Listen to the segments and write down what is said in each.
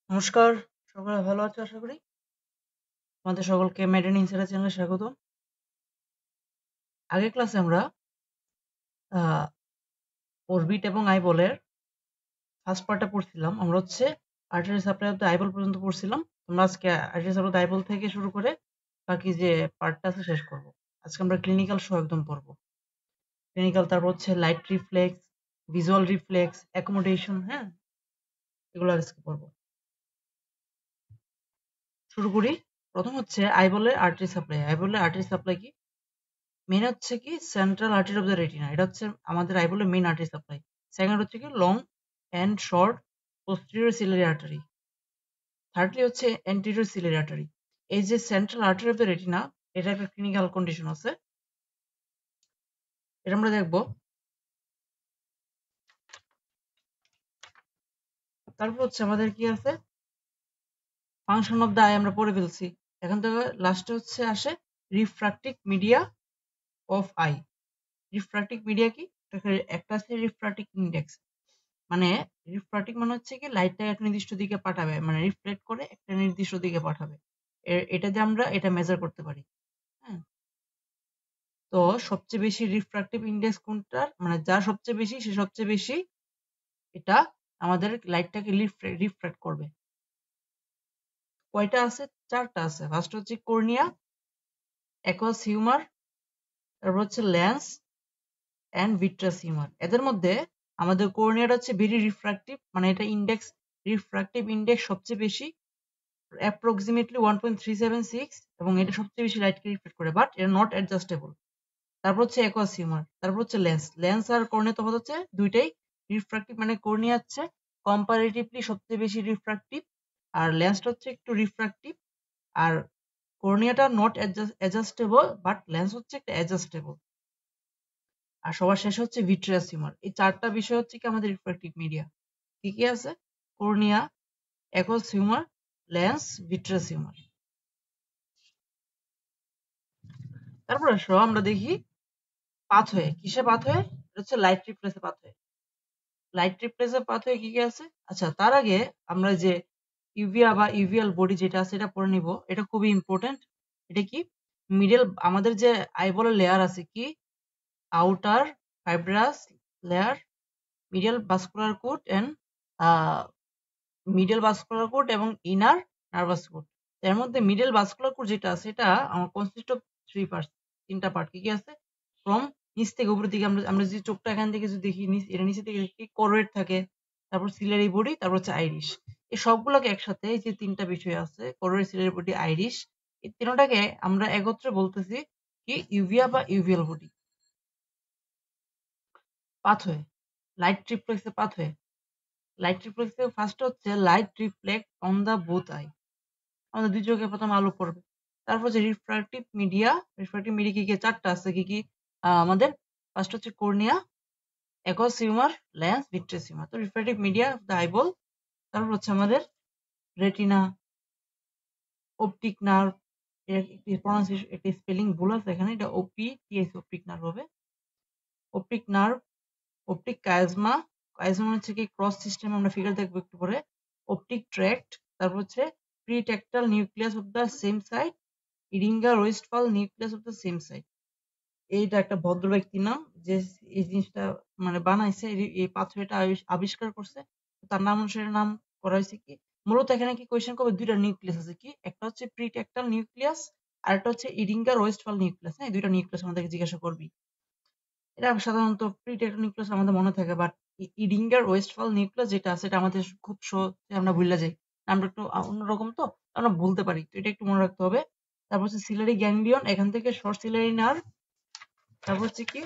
নমস্কার, সকলে ভালো আছো আশা করি। তোমাদের সকলকে মেডেন ইনসাইডার চ্যানেলে স্বাগত। আগের ক্লাসে আমরা অরবিট এবং আইবলের ফার্স্ট পার্টটা পড়ছিলাম। আমরা artery supply of the eyeball পর্যন্ত পড়ছিলাম। তোমরা আজকে artery supply of the eyeball থেকে শুরু করে বাকি যে পার্টটা আছে শেষ করব। আজকে আমরা ক্লিনিক্যাল সহ একদম পড়বো। ক্লিনিক্যাল, তারপর light reflex, visual reflex, accommodation, হ্যাঁ, এগুলো আজকে পড়বো। শুরু করি। প্রথম আইবলের আর্টারি সাপ্লাই। আইবলের আর্টারি সাপ্লাই কি? মেইন কি central artery of the retina, এটা আমাদের আইবলের মেইন আর্টারি সাপ্লাই। সেকেন্ড কি long and short posterior ciliary artery. Thirdly anterior ciliary artery. এই যে central artery of the retina, এটা একটা ক্লিনিক্যাল কন্ডিশন আছে, এটা আমরা দেখবো। তারপর আমাদের কি আছে, ফাংশন অফ দ্য আই আমরা পড়ে ফেলছি। এখন থেকে লাস্টে আসে refractive media of I. Refractive media কি? একটা আছে রিফ্রাক্টিভ ইন্ডেক্স, মানে রিফ্রাক্টিভ মানে কি লাইটটা একটা নির্দিষ্ট দিকে পাঠাবে, মানে রিফ্লেক্ট করে একটা নির্দিষ্ট দিকে পাঠাবে। এটা দিয়ে আমরা এটা মেজার করতে পারি। হ্যাঁ, তো সবচেয়ে বেশি রিফ্রাক্টিভ ইন্ডেক্স কোনটার, মানে যার সবচেয়ে বেশি সে সবচেয়ে বেশি এটা আমাদের লাইটটাকে রিফ্রাক্ট করবে। কয়টা আছে? চারটা আছে। ফার্স্ট কর্নিয়া, অ্যাকুয়াস হিউমার, তারপর লেন্স অ্যান্ড ভিট্রাস হিউমার। এদের মধ্যে আমাদের কর্নিয়াটা ভেরি রিফ্রাক্টিভ, মানে এটা ইন্ডেক্স, রিফ্রাক্টিভ ইন্ডেক্স সবচেয়ে বেশি, অ্যাপ্রক্সিমেটলি 1.376, এবং এটা সবচেয়ে বেশি লাইটকে রিফ্লেক্ট করে, বাট এটা নট অ্যাডজাস্টেবল। তারপর অ্যাকুয়াস হিউমার, তারপর লেন্স। লেন্স আর কর্নিয়া তফাৎ দুইটাই রিফ্রাক্টিভ, মানে কর্নিয়া কম্পারেটিভলি সবচেয়ে বেশি রিফ্রাক্টিভ, আর লেন্সটা একটু রিফ্রাক্টিভ, আর কর্নিয়াটা নট অ্যাডজাস্টেবল, বাট লেন্স একটা অ্যাডজাস্টেবল। আর সবার শেষে ভিট্রিয়াস হিউমার। এই চারটা বিষয় কি আমাদের রিফ্রাক্টিভ মিডিয়া। কি কি আছে? Cornea, aqueous humour, lens, vitreous humour. তারপর আমরা দেখি পাথওয়ে। কিসে পাথওয়ে? এটা লাইট রিফ্লেক্সে পাথওয়ে। লাইট রিফ্লেক্সের পাথওয়ে কি কি আছে? আচ্ছা, তার আগে আমরা যে ইউভিয়া বা ইউভিএল বডি যেটা আছে এটা পড়ে নিব। এটা খুবই ইম্পর্টেন্ট। এটা কি? মিডল, আমাদের যে আইবলের লেয়ার আছে কি, outer fibrous layer, middle vascular coat and middle vascular coat এবং ইনার নার্ভাস কোট। এর মধ্যে মিডল ভাস্কুলার কোট যেটা আছে এটা আমার কনসিস্ট অফ তিনটা পার্ট। কি কি আছে? ফ্রম নিচ থেকে উপরের দিকে, আমরা যদি চোখটা এখান থেকে যদি দেখি, এটা নিচে থেকে দেখি করোয়েড থাকে, তারপর সিলারি বডি, তারপর আইরিশ। এই সবগুলোকে একসাথে, এই যে তিনটা বিষয় আছে, করোয়েড, সিলারি বডি, আইরিশ, এই তিনটাকে আমরা একত্রে বলতেছি কি ইউভিয়া বা ইউভিএল বডি। পাথওয়ে, লাইট রিফ্লেক্সের pathway. Light reflex first light reflect on the both eye. আমাদের দুই চোখে প্রথম আলো পড়বে। তারপর রিফ্রাক্টিভ মিডিয়া। রিফ্রাক্টিভ মিডিয়া কি কি? চারটা আছে। কি কি? আমাদের first cornea, aqueous humour, lens, vitreous humour. তো refractive media of the eyeball. তারপর আমাদের রেটিনা, অপটিক নার্ভ, প্রনাউন্সিয়েশন একটি স্পেলিং ভুল আছে এখানে, এটা ওপিটিএস, অপটিক নার্ভ হবে। Optic nerve, optic chiasma. Chiasma কি ক্রস সিস্টেম, আমরা ফিগার দেখবো একটু পরে। অপটিক ট্র্যাক্ট, তারপর pretectal nucleus of the same side, Edinger Westphal nucleus of the same side. এইটা একটা ভদ্র ব্যক্তির নাম, যে এই জিনিসটা মানে বানাইছে, এই পাথওয়েটা আবিষ্কার করছে। তার নাম অনুসারে নাম করা হয়েছে কি। মূলত এখানে কি কোয়েশ্চেন করবে, দুইটা নিউক্লিয়াস আছে কি, একটা প্রিটেক্টাল নিউক্লিয়াস, আর একটা ইরিঙ্গার ওয়েস্টফাল নিউক্লিয়াস। হ্যাঁ, দুইটা নিউক্লিয়াস আমাদেরকে জিজ্ঞাসা করবি। এটা সাধারণত প্রিটেক্টাল নিউক্লিয়াস আমাদের মনে থাকে, বাট ইরিঙ্গার ওয়েস্টফাল নিউক্লিয়াস যেটা আছে এটা আমাদের খুব সহজে আমরা ভুলে যাই। আমরা একটু অন্যরকম, তো আমরা ভুলতে পারি, তো এটা একটু মনে রাখতে হবে। তারপর সিলারি গ্যাংলিয়ন, এখান থেকে শর্ট সিলারি নার্ভ। তারপর কি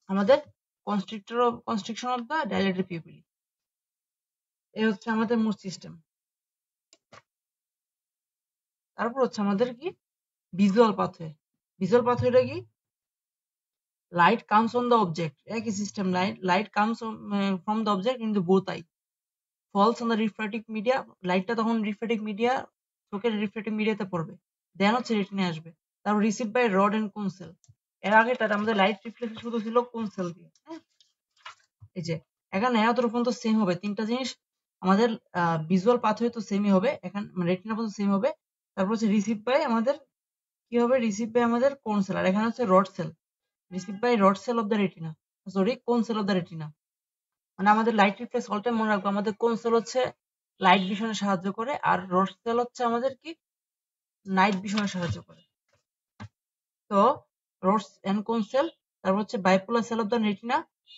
আমাদের constriction of the dilated pupil. এই আমাদের মোট সিস্টেম। তারপর আমাদের কি ভিজুয়াল পাথওয়ে। ভিজুয়াল পাথওয়েটা কি? Light comes on the object, একই system. Light comes from the object in the both eye, falls on the refractive media. লাইটটা তখন রিফ্র্যাক্টিভ মিডিয়া, চোখের রিফ্র্যাক্টিভ মিডিয়াতে পড়বে, দেন রেটিনায় আসবে। তারপর রিসিভ বাই রড এন্ড কোন সেল। এর আগে তার আমাদের লাইট রিফ্লেক্স শুধু ছিল কোন সেল দিয়ে। হ্যাঁ, এই যে এখানে এতটুকু পর্যন্ত সেম হবে। তিনটা জিনিস আমাদের ভিজুয়াল পাথওয়ে তো সেমই হবে, এখানে রেটিনা পর্যন্ত সেম হবে। তারপর হচ্ছে রিসিভ বাই আমাদের কি হবে, রিসিভ বাই আমাদের কোন সেল, আর এখানে হচ্ছে rod cell, receive by rod cell of the retina, sorry কোন সেল অফ দ্য রেটিনা। মানে আমাদের লাইট রিফ্লেক্স অল টাইম মনে রাখবো, আমাদের কোন সেল হচ্ছে লাইট ভিশনে সাহায্য করে, আর রড সেল হচ্ছে আমাদের কি নাইট ভিশনে সাহায্য করে। তো রডস এন্ড কোন সেল, তারপর হচ্ছে bipolar cell of the retina,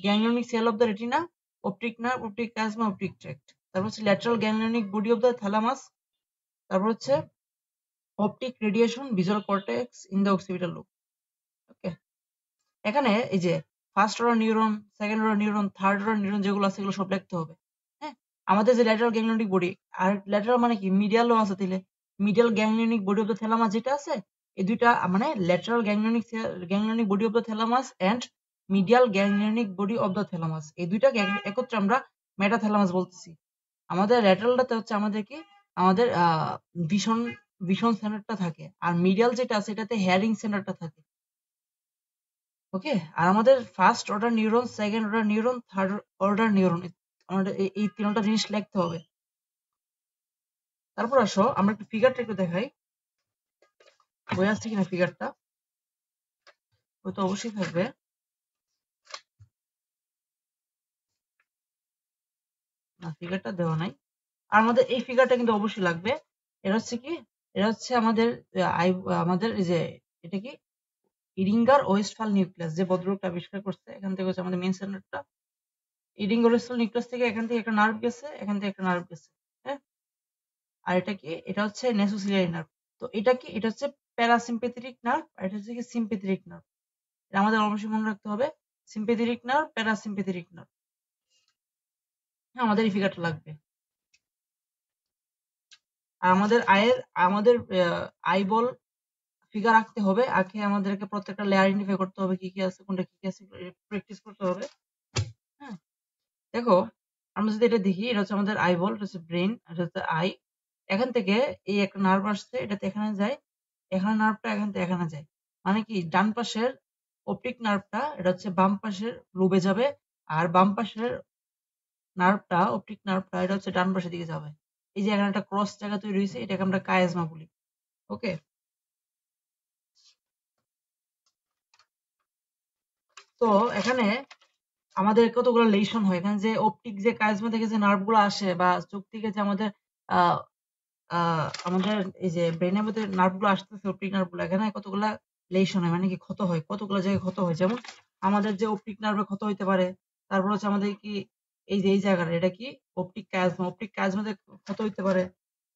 ganglionic cell of the retina, optic nerve, optic plasma, optic tract, তারপর হচ্ছে lateral ganglionic body of the thalamus, তারপর হচ্ছে optic radiation visual cortex in the occipital lobe. Okay, এখানে এই যে first order neuron, second order neuron, third order neuron যেগুলো আছে এগুলো সব লিখতে হবে। হ্যাঁ, আমাদের যে ল্যাটারাল গ্যাংলিয়নিক বডি, আর ল্যাটারাল মানে কি মিডিয়ালও আছে, তাহলে medial ganglionic body of the thalamus যেটা আছে, এই দুইটা মানে lateral ganglionic body of the thalamus and medial ganglionic body of the thalamus, এই দুইটাকে একত্রে আমরা মেটাথ্যালামাস বলতেছি। আমাদের ল্যাটারালটাতে হচ্ছে আমাদের কি, আমাদের ভিশন ভিশন সেন্টারটা থাকে, আর মিডিয়াল যেটা আছে এটাতে হেয়ারিং সেন্টারটা থাকে। ওকে, আর আমাদের first order neuron, second order neuron, third order neuron, আমাদের এই তিনটা জিনিস লিখতে হবে। তারপর আসো আমরা একটু ফিগারটা একটু দেখাই, বই আসছে কিনা ফিগারটা, ওই তো অবশ্যই থাকবে। না, ফিগারটা দেওয়া নাই। আর আমাদের এই ফিগারটা কিন্তু অবশ্যই লাগবে। এটা হচ্ছে কি, এটা হচ্ছে আমাদের আমাদের এই যে এটা কি ইরিঙ্গার ওয়েস্টফাল নিউক্লিয়াস, যে ভদ্রলোকটা আবিষ্কার করছে, এখান থেকে হচ্ছে আমাদের মেইন সেন্টারটা। ইরিঙ্গার ওয়েস্টফাল নিউক্লিয়াস থেকে এখান থেকে একটা নার্ভ গেছে, এখান থেকে একটা নার্ভ গেছে। হ্যাঁ, আর এটা কি, এটা হচ্ছে নেসোসিলিয়ারি নার্ভ। তো এটা কি, এটা হচ্ছে প্যারাসিম্পেথেটিক নার্ভ, আর এটা হচ্ছে কি সিম্পেথেটিক নার্ভ। এটা আমাদের অবশ্যই মনে রাখতে হবে, সিম্পেথেটিক নার্ভ, প্যারাসিম্পেথেটিক নার্ভ। হ্যাঁ, আমাদের এই ফিগারটা লাগবে। আর আমাদের আইবল ফিগার আঁকতে হবে, আঁকে আমাদেরকে প্রত্যেকটা লেয়ার আইডেন্টিফাই করতে হবে, কি কি আছে, কোনটা কি কি আছে, প্র্যাকটিস করতে হবে। হ্যাঁ, দেখো আমরা যদি এটা দেখি, এটা হচ্ছে আমাদের আইবল, এটা হচ্ছে ব্রেন, এটা হচ্ছে আই। এখান থেকে এই একটা নার্ভ আসছে, এটাতে এখানে যায়, এখানে নার্ভটা এখান থেকে এখানে যায়। মানে কি, ডান পাশের অপটিক নার্ভটা এটা হচ্ছে বাম পাশের লোবে যাবে, আর বাম পাশের নার্ভটা, অপটিক নার্ভটা এটা হচ্ছে ডান পাশের দিকে যাবে। এই যে এখানে একটা ক্রস জায়গা তৈরি হয়েছে, এটাকে আমরা কায়াজমা বলি। ওকে, তো এখানে আমাদের কতগুলো লেশন হয়, এখানে যে অপটিক যে কায়াজমা থেকে যে নার্ভ গুলো আসে, বা চোখ থেকে যে আমাদের আহ আমাদের এই যে ব্রেনের মধ্যে নার্ভ গুলো আসতেছে, অপটিক নার্ভ গুলো, এখানে কতগুলা লেশন হয়, মানে কি ক্ষত হয়, কতগুলো জায়গায় ক্ষত হয়। যেমন আমাদের যে অপটিক নার্ভে ক্ষত হইতে পারে, তারপর হচ্ছে আমাদের কি এই যে এই জায়গাটা, এটা কি অপটিক কায়াজমা, অপটিক কায়াজমাতে ক্ষত হইতে পারে।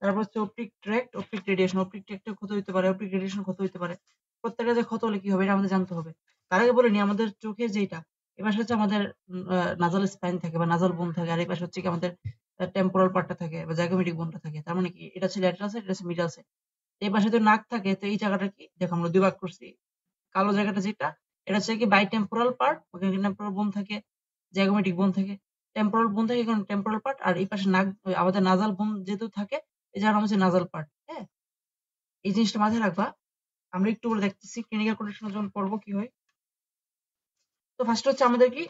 তারপর হচ্ছে optic tract, optic radiation, optic ট্র্যাক্টে ক্ষত হইতে পারে, অপটিক রেডিয়েশন ক্ষত হইতে পারে। প্রত্যেকটা যে ক্ষত হলে কি হবে এটা আমাদের জানতে হবে। তার আগে বলে নি, আমাদের চোখে যেটা, এবার হচ্ছে আমাদের নাজাল স্পাইন থাকে বা নাজাল বোন থাকে, আর এই পাশে হচ্ছে কি আমাদের টেম্পোরাল পার্টটা থাকে বা জাইগোমেটিক বোনটা থাকে। তার মানে কি, এটা হচ্ছে ল্যাটেরাল সাইড, এটা হচ্ছে মিডিয়াল সাইড। এই পাশে যদি নাক থাকে, তো এই জায়গাটা কি, দেখো আমরা দুই ভাগ করছি, কালো জায়গাটা যেটা, এটা হচ্ছে কি বাই টেম্পোরাল পার্ট, ওখানে টেম্পোরাল বোন থাকে, জাইগোমেটিক বোন থাকে, টেম্পোরাল বোন থাকে, এখানে টেম্পোরাল পার্ট, আর এই পাশে নাক, আমাদের নাজাল বোন যেহেতু থাকে, এই জায়গাটা হচ্ছে নাজাল পার্ট। হ্যাঁ, এই জিনিসটা মাথায় রাখবা। আমরা একটু বলে দেখতেছি ক্লিনিক্যাল কন্ডিশনে যখন পড়বো কি হয়। তো ফার্স্ট হচ্ছে আমাদের কি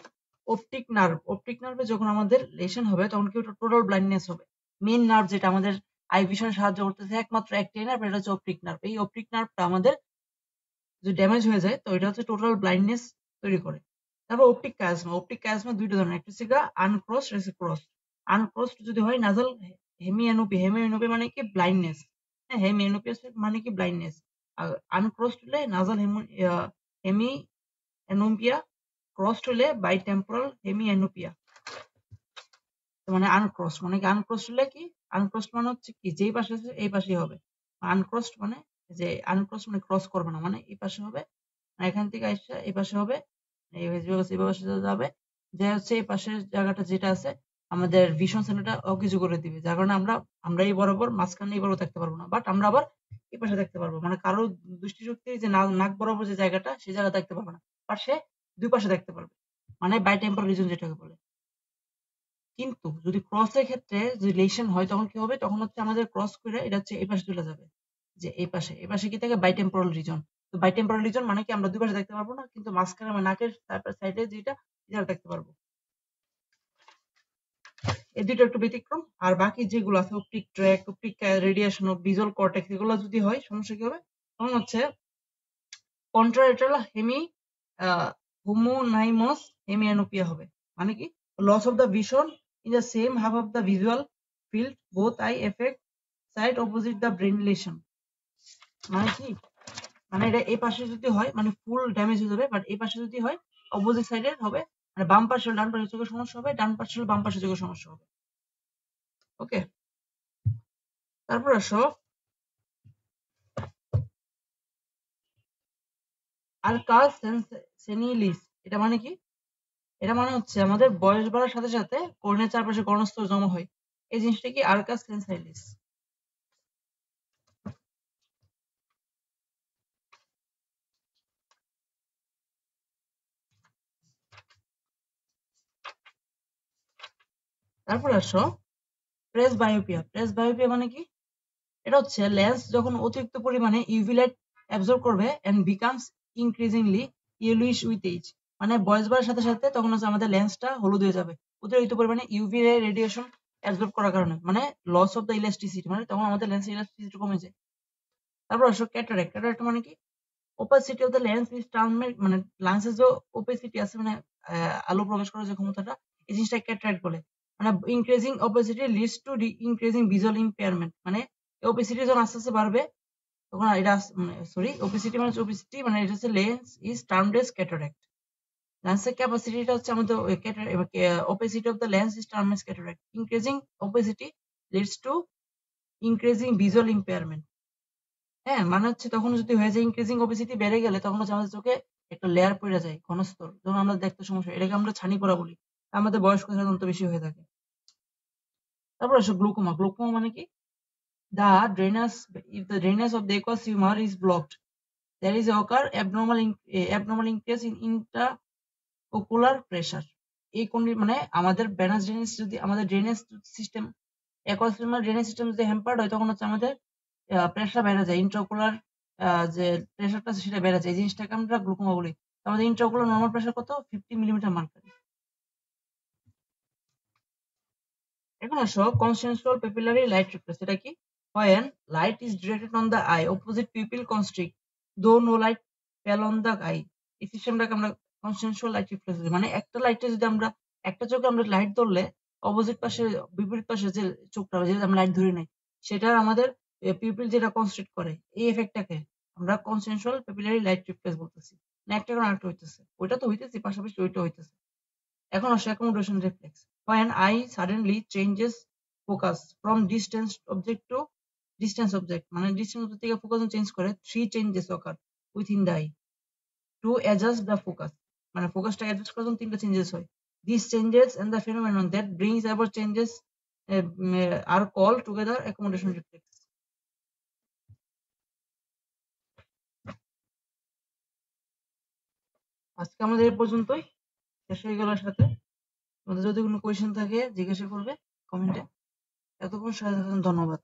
অপটিক নার্ভ, অপটিক নার্ভে যখন আমাদের লেশন হবে তখন কি টোটাল ব্লাইন্ডনেস হবে। মেইন নার্ভ যেটা আমাদের আই ভিশনে সাহায্য করতেছে একমাত্র একটাই নার্ভ, এটা হচ্ছে অপটিক নার্ভ। এই অপটিক নার্ভটা আমাদের যদি ড্যামেজ হয়ে যায়, তো এটা হচ্ছে টোটাল ব্লাইন্ডনেস তৈরি করে। তারপর অপটিক কায়াজমা, অপটিক কায়াজমা দুইটা ধরনের, একটা হচ্ছে আনক্রসড, একটা হচ্ছে ক্রসড। আনক্রসড যদি হয় নাজাল হেমিয়ানোপি, হেমিয়ানোপি মানে কি ব্লাইন্ডনেস। হ্যাঁ, হেমিয়ানোপি মানে কি ব্লাইন্ডনেস। আর আনক্রসড হলে নাজাল হেমি অ্যানোপিয়া, ক্রসড হলে বাইটেম্পোরাল হেমিঅ্যানোপিয়া। মানে আনক্রসড মানে কি, আনক্রসড হলে কি, আনক্রসড মানে হচ্ছে কি যেই পাশে আছে এই পাশেই হবে। আনক্রসড মানে যে আনক্রসড মানে ক্রস করবে না, মানে এই পাশে হবে, মানে এখান থেকে আসছে এই পাশে হবে, এই পাশে যাবে, যে হচ্ছে এই পাশের জায়গাটা যেটা আছে আমাদের ভিশন সেন্টারটা অকেজো করে দিবে, যার কারণে আমরা এই বরাবর মাঝখানে এই বরাবর দেখতে পারবো না, বাট আমরা আবার এই পাশে দেখতে পারবো। মানে কারো দৃষ্টিশক্তি যে নাক বরাবর যে জায়গাটা, সেই জায়গা দেখতে পারবে না, আর সে দুই পাশে দেখতে পারবে, মানে বাই টেম্পোরাল রিজন যেটাকে বলে। কিন্তু যদি ক্রস এর ক্ষেত্রে যদি লেশন হয় তখন কি হবে, তখন হচ্ছে আমাদের ক্রস করে এটা হচ্ছে এই পাশে চলে যাবে, যে এই পাশে কি থাকে বাই টেম্পোরাল রিজন। তো বাই টেম্পোরাল রিজন মানে কি, আমরা দুই পাশে দেখতে পারবো না, কিন্তু মাঝখানে মানে নাকের সাইডে যেটা, এটা দেখতে পারবো। এই দুটো একটু ব্যতিক্রম। আর বাকি যেগুলো আছে optic track, optic radiation of visual cortex, এগুলো যদি হয় সমস্যা কি হবে? তখন হচ্ছে কন্ট্রালেটারাল হোমোনাইমাস হেমিয়ানোপিয়া হবে। মানে কি? Loss of the vision in the same half of the visual field both eye effect side opposite the brain relation. মানে কি? মানে এটা এই পাশে যদি হয় মানে ফুল ড্যামেজ হয়ে যাবে, বাট এই পাশে যদি হয় অপোজিট সাইডে হবে, মানে বাম পাশে ডান পাশে চোখের সমস্যা হবে, ডান পাশে বাম পাশে চোখের সমস্যা হবে। ওকে, তারপর আসো আরকাস সেনিলিস। এটা মানে কি? এটা মানে হচ্ছে আমাদের বয়স বাড়ার সাথে সাথে কর্ণের চারপাশে কর্ণস্তর জমা হয়। এই জিনিসটা কি? আরকাস সেন্সাইলিস। তারপর আসো প্রেস বায়োপিয়া। প্রেস বায়োপিয়া মানে কি? এটা হচ্ছে লেন্স যখন অতিরিক্ত পরিমাণে ইউভি লাইট অ্যাবজর্ব করবে and becomes increasingly yellowish with age. মানে বয়স বাড়ার সাথে সাথে তখন হচ্ছে আমাদের লেন্সটা হলুদ হয়ে যাবে অতিরিক্ত পরিমাণে ইউভি রেডিয়েশন অ্যাবজর্ব করার কারণে, মানে লস অফ দ্য ইলাস্টিসিটি, মানে তখন আমাদের লেন্সের ইলাস্টিসিটি কমে যায়। তারপর আসো ক্যাটারাক্ট। ক্যাটারাক্ট মানে কি? Opacity of the lens is termed, মানে লেন্সের যে ওপাসিটি আছে, মানে আলো প্রবেশ করার যে ক্ষমতাটা, এই জিনিসটা ক্যাটারাক্ট বলে। মানে increasing opacity leads to increasing visual impairment. মানে ওপাসিটি যখন আস্তে আস্তে বাড়বে তখন এটা সরি ওপাসিটি মানে এটা হচ্ছে lens is termed as cataract. লেন্সের ক্যাপাসিটিটা হচ্ছে আমাদের opacity of the lens is termed as cataract. Increasing opacity leads to increasing visual impairment. হ্যাঁ, মানে হচ্ছে তখন যদি হয়ে যায় ইনক্রিজিং ওবেসিটি বেড়ে গেলে তখন হচ্ছে আমাদের চোখে একটা লেয়ার পড়ে যায়, ঘনস্তর, যখন আমরা দেখতে সমস্যা হয়। এটাকে আমরা ছানি পড়া বলি। আমাদের বয়স্ক সাধারণত বেশি হয়ে থাকে। তারপর আসো গ্লুকোমা। গ্লুকোমা মানে কি? The drainage, if the drainage of the aqueous humor is blocked, there is occur abnormal increase in intraocular pressure. এই কোন মানে আমাদের ভেনাস ড্রেনেজ যদি আমাদের drainage system aqueous humor drainage system যদি হ্যাম্পার্ড হয় তখন হচ্ছে আমাদের প্রেশার বেড়ে যায়, ইন্ট্রাওকুলার যে প্রেশারটা আছে সেটা বেড়ে যায়। এই জিনিসটাকে আমরা গ্লুকোমা বলি। আমাদের ইন্ট্রাওকুলার নরমাল প্রেশার কত? 50 মিলিমিটার মার্কারি। এখন আসো কনসেনট্রাল পেপিলারি লাইট রিফ্লেক্স। এটা কি? When light is directed on the eye, opposite pupil constrict, though no light fell on the eye. এই সিস্টেমটাকে আমরা কনসেনট্রাল লাইট রিফ্লেক্স বলি। মানে একটা লাইটে যদি আমরা একটা চোখে আমরা লাইট ধরলে অপোজিট পাশে বিপরীত পাশে যে চোখটা যেটা আমরা লাইট ধরি নাই সেটার আমাদের পিউপিল যেটা কনস্ট্রিক্ট করে, এই এফেক্টটাকে আমরা কনসেনট্রাল পেপিলারি লাইট রিফ্লেক্স বলতেছি। না একটা করে আরেকটা হইতেছে, ওইটা তো হইতেছে পাশাপাশি ওইটা হইতেছে। এখন আসে accommodation reflex. When eye suddenly changes focus from distance object, মানে ডিস্টেন্স অবজেক্ট থেকে ফোকাস চেঞ্জ করে, 3 changes occur within the eye to adjust the focus. মানে ফোকাসটা অ্যাডজাস্ট করার জন্য 3টা চেঞ্জেস হয়। These changes and the phenomenon that brings about changes are called together accommodation reflex. আজকে আমাদের এই পর্যন্তই, শেষ হয়ে গেল সাথে। তোমাদের যদি কোনো কোয়েশ্চেন থাকে জিজ্ঞাসা করবে কমেন্টে। এতক্ষণ সাথে থাকার জন্য ধন্যবাদ।